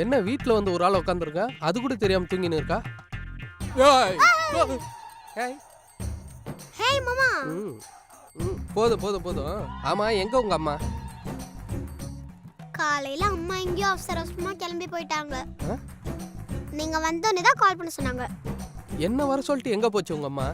என்ன வீட்ல வந்து ஒரு ஆள் உட்காந்துருக்கா, அது கூட தெரியாம தூங்கின்னு இருக்கா? ஹே மாமா. போதும் போதும் போதும். ஆமா, எங்க உங்க அம்மா? காலையில அம்மா எங்கேயோ அவசர அவசரமா கிளம்பி போயிட்டாங்க. நீங்க வந்தோடனே தான் கால் பண்ண சொன்னாங்க. என்ன வர சொல்லிட்டு எங்க போச்சு உங்க அம்மா?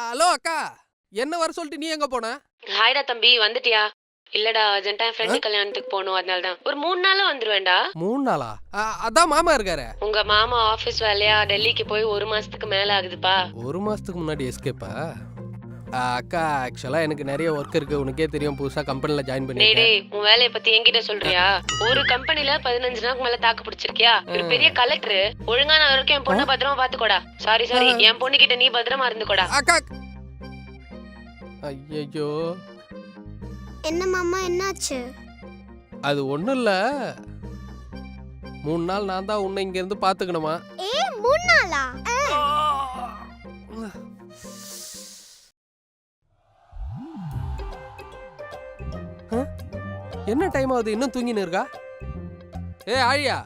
ஹலோ அக்கா, என்ன வர சொல்லிட்டு நீ எங்க போன? ஹாய்டா தம்பி, வந்துட்டியா? இல்லடா, அர்ஜென்ட்டா என் ஃப்ரெண்டு கல்யாணத்துக்கு போகணும், அதனால தான். ஒரு 3 நாள்ல வந்துருவேன்டா. 3 நாளா? அதான் மாமா இருக்காரு. உங்க மாமா ஆபீஸ் வேலையா டெல்லிக்கு போய் 1 மாசத்துக்கு மேல ஆகுதுப்பா. 1 மாசத்துக்கு முன்னாடி எஸ்கேப்பா? அக்கா, ஆக்சுவலா எனக்கு நிறைய ஒர்க் இருக்கு, உனக்கே தெரியும், புதுசா கம்பெனில ஜாயின் பண்ணிட்டேன். டேய், உன் வேலைய பத்தி என்கிட்ட சொல்றியா? ஒரு கம்பெனில 15 நாளுக்கு மேல தாக்கு பிடிச்சிருக்கியா? ஒரு பெரிய கலெக்டர். ஒழுங்கா நான் வரைக்கும் என் பொண்ணை பத்திரமா பாத்துக்கோடா. சாரி என் பொண்ணு கிட்ட நீ பத்திரமா இருந்துக்கோடா. அக்கா, ஐயோ, என்ன மாமா, என்னாச்சு? அது ஒண்ணும் இல்ல. 3 நாள் நான் தான் உன்னை இங்க இருந்து பாத்துக்கணுமா? 3 நாளா? என்ன டைம் ஆகுது, இன்னும் தூங்கின்னு இருக்கா? ஆழியா,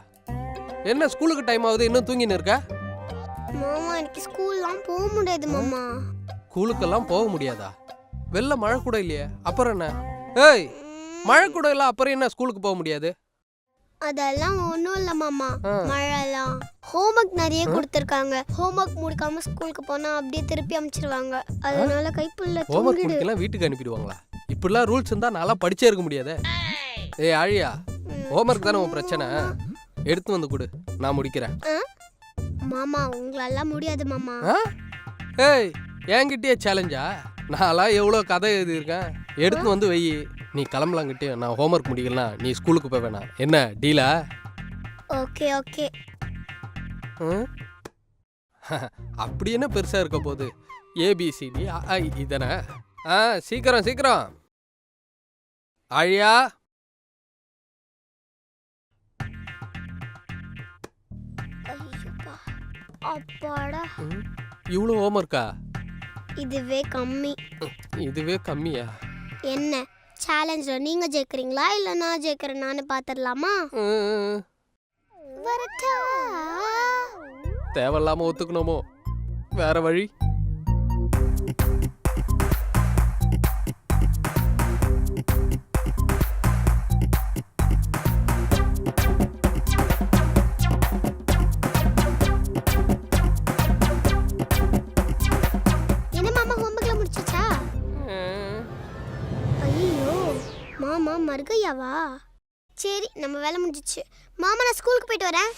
என்ன ஸ்கூலுக்கு டைம் ஆகுது, இன்னும் தூங்கின்னு இருக்கா? மாமா, எனக்கு ஸ்கூல்லாம் போக முடியாது மாமா. ஸ்கூலுக்கெல்லாம் போக முடியாதா? வெளில மழை கூட இல்லையே, அப்புறம் என்ன? மழை கூட இல்ல, அப்புறம் என்ன ஸ்கூலுக்கு போக முடியாது? அதெல்லாம் ஒண்ணும் இல்ல மாமா. மழைலாம் ஹோம்வொர்க் நிறைய கொடுத்திருக்காங்க. ஹோம்வொர்க் முடிக்காம ஸ்கூலுக்கு போனா அப்படியே திருப்பி அனுப்பிச்சிடுவாங்க. அதனால கைப்புள்ள ஹோம்வொர்க் முடிக்கலாம் வீட்டுக்கு அனுப்பிடுவாங்களா? இப்படிலாம் ரூல்ஸ் இருந்தா நான்லாம் படிச்சே இருக்க முடியாதே. ஆழியா, ஹோம்வொர்க் தானே உன் பிரச்சனை, எடுத்து வந்து கொடு, நான் முடிக்கிறேன். மாமா, உங்களால முடியாது மாமா. என்கிட்டயே சேலஞ்சா? நான்லாம் எவ்வளோ கதை எழுதியிருக்கேன், எடுத்து வந்து வை, நீ கிளம்பலாங்கிட்டே. நான் ஹோம்வொர்க் முடிக்கலாம், நீ ஸ்கூலுக்கு போய் வேணாம். என்ன டீலா? Okay okay. அப்படி என்ன பெருசா இருக்க போகுது? ஏபிசிடி இதனை. சீக்கிரம் சீக்கிரம். ஆழியா, அப்பாடா, இவ்வளோ ஹோம்வொர்க்கா? இதுவே கம்மி. இதுவே கம்மியா? என்ன சேலஞ்ச்ல நீங்க ஜெயிக்கிறீங்களா இல்ல நான் ஜெயிக்கிறேனான்னு பாத்துடலாமா? வரட்டா? தேவையில்லாம ஒத்துக்கணுமோ? வேற வழி? என்ன மாமா, ஹோம்வொர்க்ல முடிச்சிச்சா? ஐயோ மாமா, மர்கையாவா? சரி, நம்ம வேலை முடிஞ்சிச்சு. மாமா, நான் ஸ்கூலுக்கு போயிட்டு வரேன்.